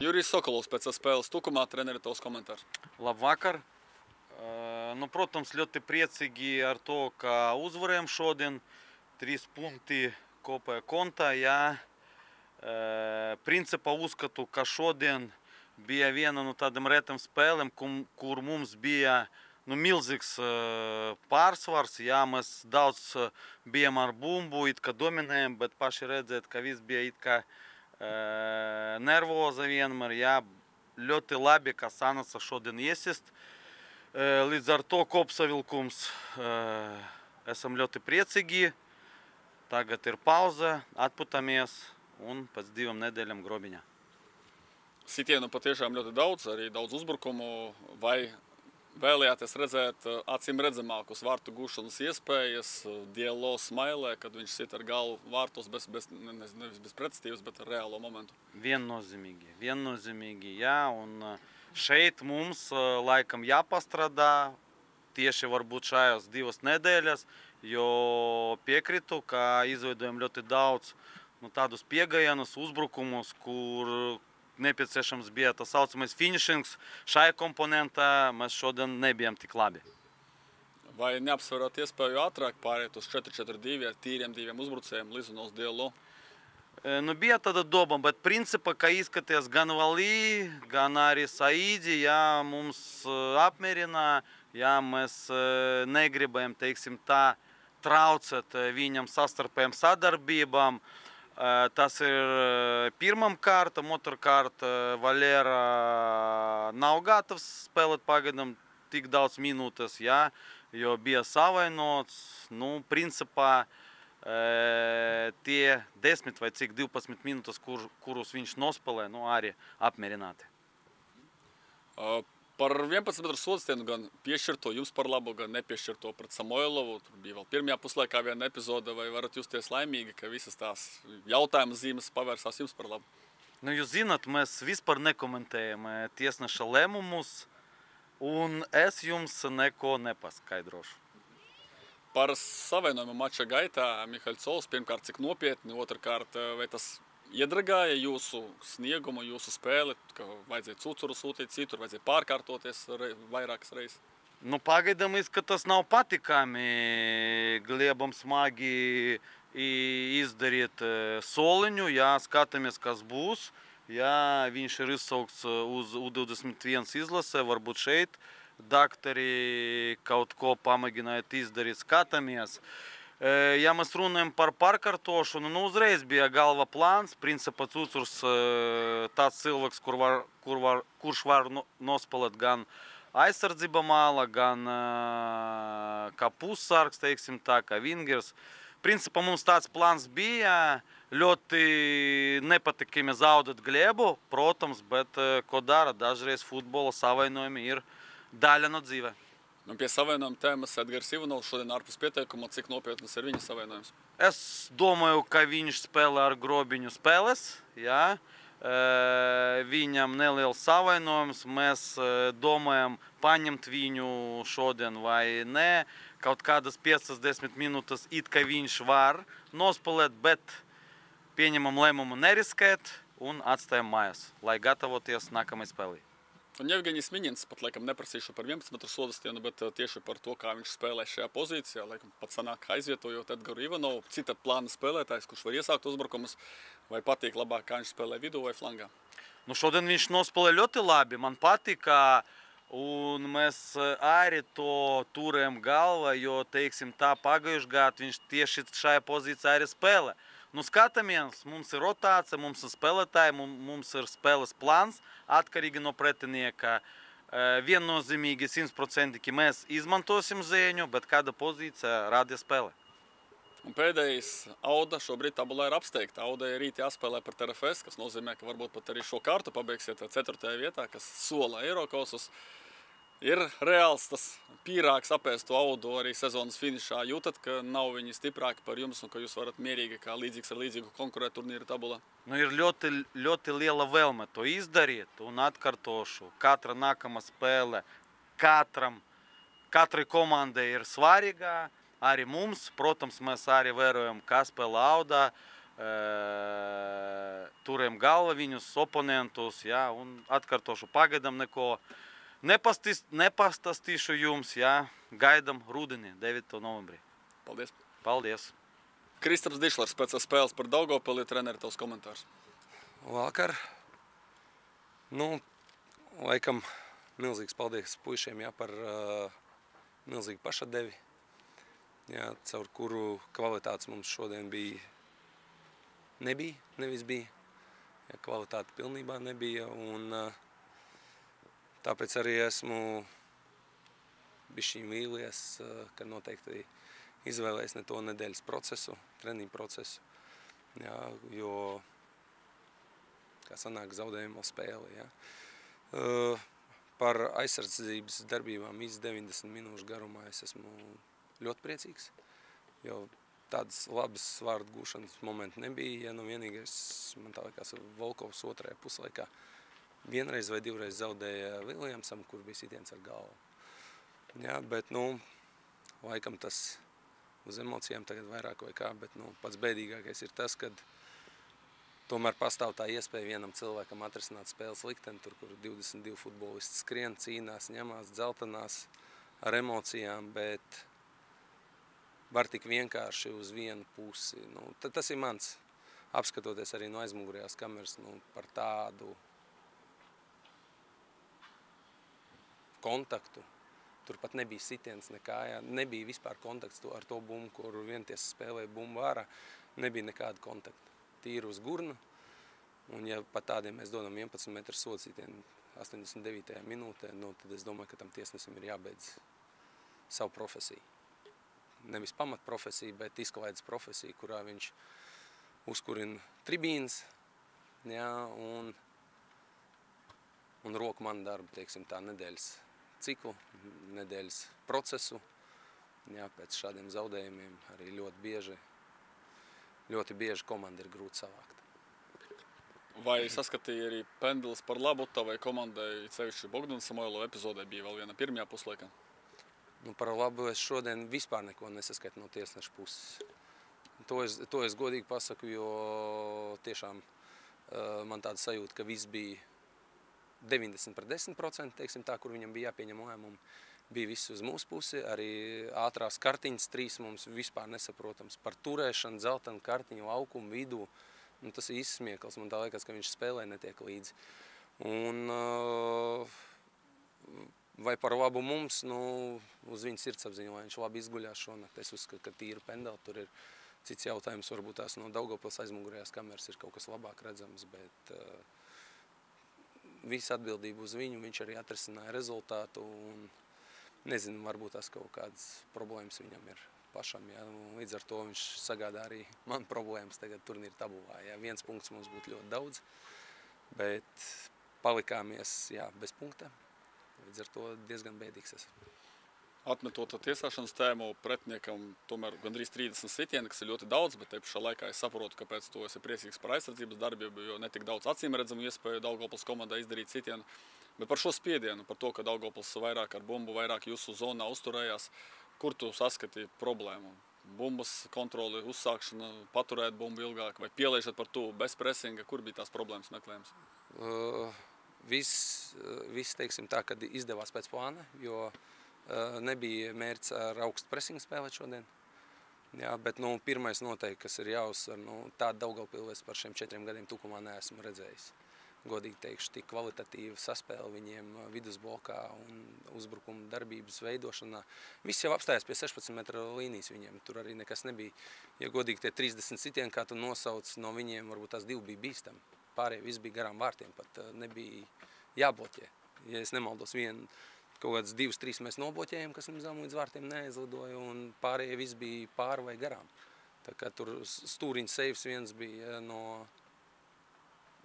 Jurijs Sokolovs pēc spēles tukumā, treneri, tavs komentārs. Labvakar. Nu, protams, ļoti priecīgi ar to, ka uzvarējām šodien. 3 punkti kopējā kontā. Jā. Principā uzskatu, ka šodien bija viena no tādām retām spēlēm, kur mums bija milzīgs pārsvars. Jā, mēs daudz bijām ar bumbu, it kā dominējām, bet paši redzēt, ka viss bija it kā nervoza vienmēr. Jā. Ļoti labi, ka sanāca šodien iesist. Līdz ar to kopsavilkums esam ļoti priecīgi. Tagad ir pauze, atputamies un pēc 2 nedēļām grobiņā. Sitienu patiešām ļoti daudz, arī daudz uzbrukumu. Vai vēlējāties redzēt acīm redzamākus vārtu gūšanas iespējas, Dielo smailē, kad viņš sit ar galvu vārtos nevis bez pretstības, bet ar reālo momentu? Viennozīmīgi, jā. Un šeit mums laikam jāpastrādā tieši varbūt šajās 2 nedēļas, jo piekritu, ka izveidojam ļoti daudz tādus piegājienus, uzbrukumus, kur nepieciešams bija tas saucamais finishings. Šajā komponentā mēs šodien nebijām tik labi. Vai neapsverot iespēju ātrāk pāriet uz 4-4-2 ar tīriem 2 uzbrucējiem, Lizunovs, Dielo? Bija tāda doba, bet principā, kā izskaties gan Valī, gan arī Saidi, jā, mums apmierina, jā, mēs negribējam, teiksim tā, traucēt viņam sastarpējām sadarbībām. Tas ir pirmam kārtam, otrkārt Valera nav gatavs spēlēt pagaidām tik daudz minūtes, jā, jo bija savainots. Principā tie 10 vai cik 12 minūtes, kurus viņš nospēlē, arī apmierināti. Par 11 metru sodstienu gan piešķirto jums par labu, gan nepiešķirto pret Samoilovu. Tur bija vēl pirmajā puslaikā viena epizode. Vai varat justies laimīgi, ka visas tās jautājuma zīmes pavērsās jums par labu? Jūs zināt, mēs vispār nekomentējam tiesneša lēmumus, un es jums neko nepaskaidrošu. Par savainojumu mača gaitā Mihaļcovs pirmkārt cik nopietni, otrkārt vai tas iedragāja jūsu sniegumu, jūsu spēli, ka vajadzēja cucuru sūtīt citur, vajadzēja pārkārtoties vairākas reizes? Pagaidām izskatās nav patikami. Glebam smagi izdarīt soliņu, jā, skatāmies, kas būs. Jā, viņš ir izsaukts uz U21 izlasē, varbūt šeit daktori kaut ko pamēģināt izdarīt, skatāmies. Ja mēs runājam par pārkārtošanu, uzreiz bija galva plāns. Principā cucurs tāds cilvēks, kurš var nospēlēt gan aizsardzība māla, gan kā pussargs, teiksim tā, kā vingers. Principā mums tāds plāns bija. Ļoti nepatikami zaudēt Glebu, protams, bet ko dara, dažreiz futbola savainojumi ir daļa no dzīve. Pie savainojuma tēmas Edgars Ivanovs šodien ārpus pieteikuma, cik nopietnas ir viņa savainojums? Es domāju, ka viņš spēlē ar grobiņu spēles, jā. Viņam neliels savainojums, mēs domājam paņemt viņu šodien vai ne. Kaut kādas 5-10 minūtes it kā viņš var nospēlēt, bet pieņemam lēmumu neriskēt un atstājam mājās, lai gatavoties nākamai spēlei. Un Jevgeņijs Miņins, pat laikam neprasīšu par 11 metru sodstienu, bet tieši par to, kā viņš spēlē šajā pozīcijā, laikam pat sanāk aizvietojot Edgaru Ivanovu, cita plāna spēlētājs, kurš var iesākt uzbrukumus, vai patīk labāk, kā viņš spēlē vidū vai flangā? Šodien viņš nospēlē ļoti labi, man patika, un mēs arī to turējam galvā, jo, teiksim tā, pagājuši gadu viņš tieši šajā pozīcijā arī spēlē. Skatāmies, mums ir rotācija, mums ir spēlētāji, mums ir spēles plāns, atkarīgi no pretinieka. Viennozīmīgi 100% mēs izmantosim Zēņu, bet kāda pozīcija rāda spēle. Un pēdējais Auda šobrīd tabulā ir apsteigta. Audai rīt jāspēlē par TRFS, kas nozīmē, ka varbūt pat arī šo kārtu pabeigsiet 4. vietā, kas sola Eirokausus. Ir reāls tas pīrāks apēst to Audu arī sezonas finišā. Jūtat, ka nav viņi stiprāki par jums un ka jūs varat mierīgi kā līdzīgs ar līdzīgu konkurēt turnīra tabulā? Ir ļoti liela vēlme to izdarīt, un atkārtošu, katra nākamā spēle katrai komandai ir svarīga. Arī mums, protams, mēs arī vērojam, kā spēlē Auda. turam galva viņus, oponentus, jā, un atkārtošu, pagaidām neko nepastāstīšu jums, jā, gaidām rudenī, 9. novembrī. Paldies! Paldies! Kristaps Dišlers pēc spēles par Daugavpili treneri tavs komentārs. Vakar. Nu, laikam milzīgs paldies puišiem, jā, par milzīgu pašadevi, jā, caur kuru kvalitātes mums šodien nebija, nevis bija. Jā, kvalitāte pilnībā nebija, un tāpēc arī esmu bišķiņ vīlies, ka noteikti izvēlēs ne to nedēļas procesu, treniņu procesu, jā, jo, kā sanāk, zaudējam vēl spēli, jā. Par aizsardzības darbībām 90 minūšu garumā es esmu ļoti priecīgs, jo tādas labas vārdu gūšanas momenti nebija, ja nu vienīgais, man tā liekas, Volkovs otrajā puslaikā vienreiz vai divreiz zaudēja Viljamsam, kur bija sitiens ar galvu. Jā, bet, nu, laikam tas uz emocijām tagad vairāk vai kā, bet, nu, pats bēdīgākais ir tas, kad tomēr pastāv tā iespēja vienam cilvēkam atrisināt spēles likteni, tur, kur 22 futbolisti skrien, cīnās, ņemās, dzeltenās ar emocijām, bet var tik vienkārši uz vienu pusi. Nu, tas ir mans, apskatoties arī no aizmugurējās kameras, nu, par tādu kontaktu. Tur pat nebija sitiens nekā, jā, nebija vispār kontakts ar to bumbu, kuru vientiesa spēlēja bumbu ārā, nebija nekāda kontakta. Tīri uz gurnu, un ja pat tādiem mēs dodam 11 metru sodcītienu 89. minūtē, nu, tad es domāju, ka tam tiesnesim ir jābeidz savu profesiju. Nevis pamat profesiju, bet izklaides profesiju, kurā viņš uzkurina tribīnas, jā, un roku man darbu, teiksim, tā nedēļas ciklu, nedēļas procesu, jā, pēc šādiem zaudējumiem arī ļoti bieži komanda ir grūti savākt. Vai saskatīja arī pendelis par labu tavai komandai, sevišķi Bogdana Samoilova epizodē bija vēl viena pirmajā puslaikā? Nu, par labu es šodien vispār neko nesaskatu no tiesneša puses. To es godīgi pasaku, jo tiešām man tāda sajūta, ka viss bija 90/10%, teiksim tā, kur viņam bija jāpieņem lēmumi, bija viss uz mūsu pusi, arī ātrās kartiņas 3 mums vispār nesaprotams par turēšanu, dzeltenu kartiņu, laukumu vidū, un tas ir izsmiekls, man tā liekas, ka viņš spēlē netiek līdzi. Un vai par labu mums, nu, uz viņa sirdsapziņu, lai viņš labi izguļās šonakt, es uzskatu, ka tīri pendeli, tur ir cits jautājums, varbūt tās no Daugavpils aizmugurējās kameras ir kaut kas labāk redzams, bet visa atbildība uz viņu, viņš arī atrisināja rezultātu, un nezinu, varbūt tās kaut kādas problēmas viņam ir pašam, jā, līdz ar to viņš sagādā arī man problēmas tagad turnīra tabulā, jā, 1 punkts mums būtu ļoti daudz, bet palikāmies, jā, bez punkta, līdz ar to diezgan bēdīgs esmu. Atmetot tiesāšanas tēmu, pretiniekam tomēr gandrīz 30 sitieni, kas ir ļoti daudz, bet te pašā laikā es saprotu, kāpēc tu esi priecīgs par aizsardzības darbību, jo netik daudz acīm redzamu iespēju Daugavpils komandai izdarīt sitienu. Bet par šo spiedienu, par to, ka Daugavpils vairāk ar bumbu, vairāk jūsu zonā uzturējās, kur tu saskatīji problēmu? Bumbas kontroli, uzsākšana, paturēt bumbu ilgāk vai pielaižat par to bez presinga, kur bija tās problēmas meklējums? Viss, teiksim tā, kad izdevās pēc plāna, jo nebija mērķis ar augstu presingu spēlēt šodien. Jā, bet, nu, pirmais noteikti, kas ir jāuzsver, nu, tādu Daugavpilu es par šiem 4 gadiem Tukumā neesmu redzējis. Godīgi teikšu, tik kvalitatīva saspēle viņiem vidusblokā un uzbrukuma darbības veidošanā. Viss jau apstājās pie 16 metru līnijas viņiem, tur arī nekas nebija. Ja godīgi tie 30 sitieni, kā tu nosauc, no viņiem varbūt tās 2 bija bīstami. Pārējie viss bija garām vārtiem, pat nebija jābloķē. Ja es nemaldos, kaut kāds 2-3 mēs nobloķējam, kas mums zem līdz vārtiem neaizlidoja, un pārējie viss bija pāri vai garām. Tā kā tur stūriņa seivs viens bija no,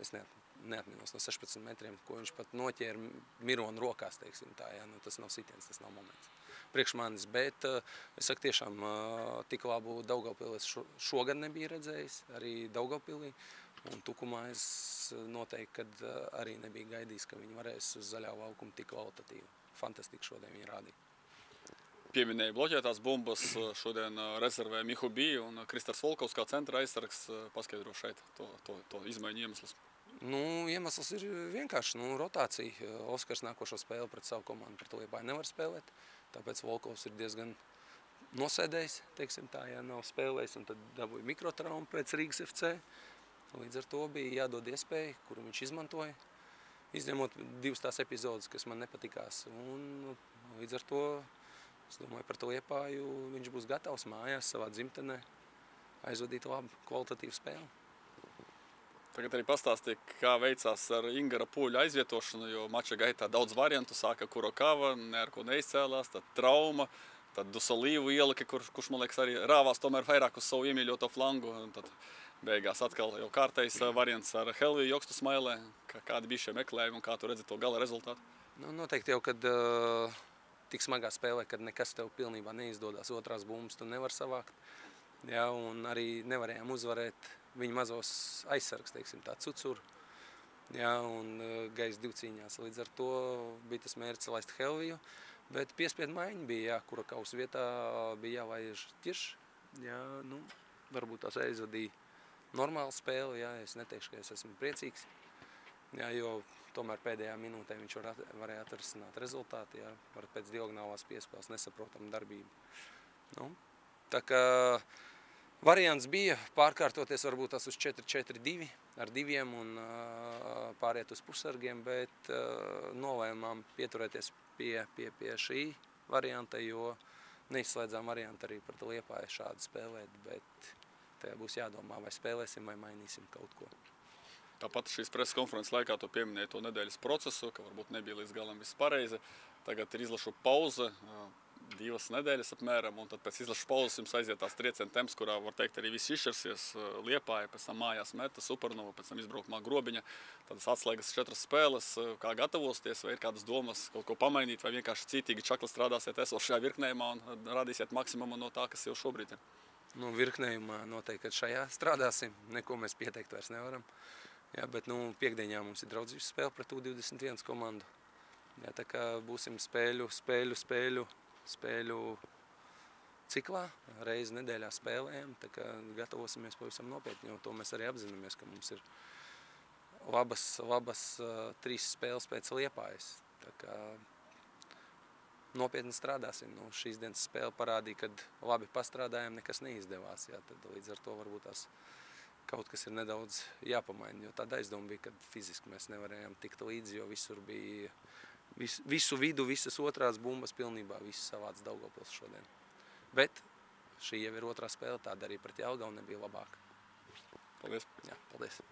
es neatminos, no 16 metriem, ko viņš pat noķēra Mironu rokās, teiksim tā, jā, nu tas nav sitiens, tas nav moments. Priekš manis, bet es saku tiešām tik labu Daugavpili es šogad nebija redzējis, arī Daugavpilī, un Tukumā es noteikti, kad arī nebija gaidījis, ka viņi varēs uz zaļā laukuma tik kvalitatīvi. Fantastiski šodien viņi rādīja. pieminēja bloķētās bumbas, šodien rezervē Mihu Biju un Kristers Volkovs kā centra aizsargs. Paskaidro šeit to izmaiņu iemeslus. Nu, iemesls ir vienkārši rotācija. Oskars nākošo spēli pret savu komandu pret Liepāju nevar spēlēt, tāpēc Volkovs ir diezgan nosēdējis, teiksim tā, ja nav spēlējis, un tad dabūja mikrotraumu pēc Rīgas FC. Līdz ar to bija jādod iespēja, kuru viņš izmantoja, izņemot divas tās epizodes, kas man nepatikās. Un līdz ar to, es domāju, par Liepāju viņš būs gatavs mājās savā dzimtenē aizvadīt labu kvalitatīvu spēli. Tagad arī pastāstīja, kā veicās ar Ingara Pūļa aizvietošanu, jo mača gaitā daudz variantu, sāka Kurokava, ne ar ko neizcēlās, tad trauma, tad Dusolīvu ielika, kurš, man liekas, arī rāvās tomēr vairāk uz savu iemīļoto flangu, un tad beigās atkal jau kārtējs variants ar Helviju Jokstu Smailē. Kādi bija šie meklējumi un kā tu redzi to gala rezultātu? Nu, noteikti jau, kad tik smagā spēlē, kad nekas tev pilnībā neizdodas, otrās bumbas tu nevar savākt. Jā, un arī nevarējām uzvarēt viņa mazos aizsargs, teiksim, tā Cucuru. Jā, un Gais divcīņās. Līdz ar to bija tas mērķis laist Helviju. Bet piespiedu maiņa bija, jā, Kurokaus vietā bija jālaiž Ķirš. Jā, nu, varbūt tās aizvadīja normālu spēli, jā, es neteikšu, ka es esmu priecīgs. Jā, jo tomēr pēdējā minūtē viņš varēja atrisināt rezultātu, jā, pēc diagonālās piespēles nesaprotam darbību. Nu, tā kā variants bija pārkārtoties varbūt tas uz 4-4-2 ar diviem un pāriet uz pusargiem, bet nolēmām pieturēties pie šī varianta, jo neizslēdzām variantu arī pret Liepāju šādu spēlēt, bet tajā būs jādomā, vai spēlēsim vai mainīsim kaut ko. Tāpat šīs preses konferences laikā tu pieminēji to nedēļas procesu, ka varbūt nebija līdz galam viss pareizi. Tagad ir izlašu pauze, 2 nedēļas apmēram, un tad pēc izlašu pauzes jums aiziet tās trieciena temps, kurā, var teikt, arī viss izšķirsies. Liepāja, pēc tam mājās Meta, Supernova, pēc tam izbraukumā Grobiņa. Tādas atslēgas 4 spēles. Kā gatavosties, vai ir kādas domas kaut ko pamainīt, vai vienkārši cītīgi čakli strādāsiet esošajā virknējumā un radīsiet maksimumu no tā, kas jau šobrīd ir? Nu, virknējumā noteikti, kad šajā strādāsim. Neko mēs pieteikt vairs nevaram. Jā, bet piekdienā mums ir draudzības spēle pret U21 komandu. Jā, tā kā būsim spēļu ciklā, reizi nedēļā spēlējam, tā kā gatavosimies pavisam nopietni, jo to mēs arī apzināmies, ka mums ir labas 3 spēles pēc Liepājas. Tā kā nopietni strādāsim. Nu, šīs dienas spēle parādīja, kad labi pastrādājām, nekas neizdevās. Jā, tad līdz ar to varbūt tās kaut kas ir nedaudz jāpamaina, jo tāda aizdoma bija, kad fiziski mēs nevarējām tikt līdzi, jo visur bija visu vidu, visas otrās bumbas pilnībā, viss savāds Daugavpils šodien. Bet šī jau ir otrā spēle, tāda arī pret Jelgavu nebija labāka. Paldies. Jā, paldies.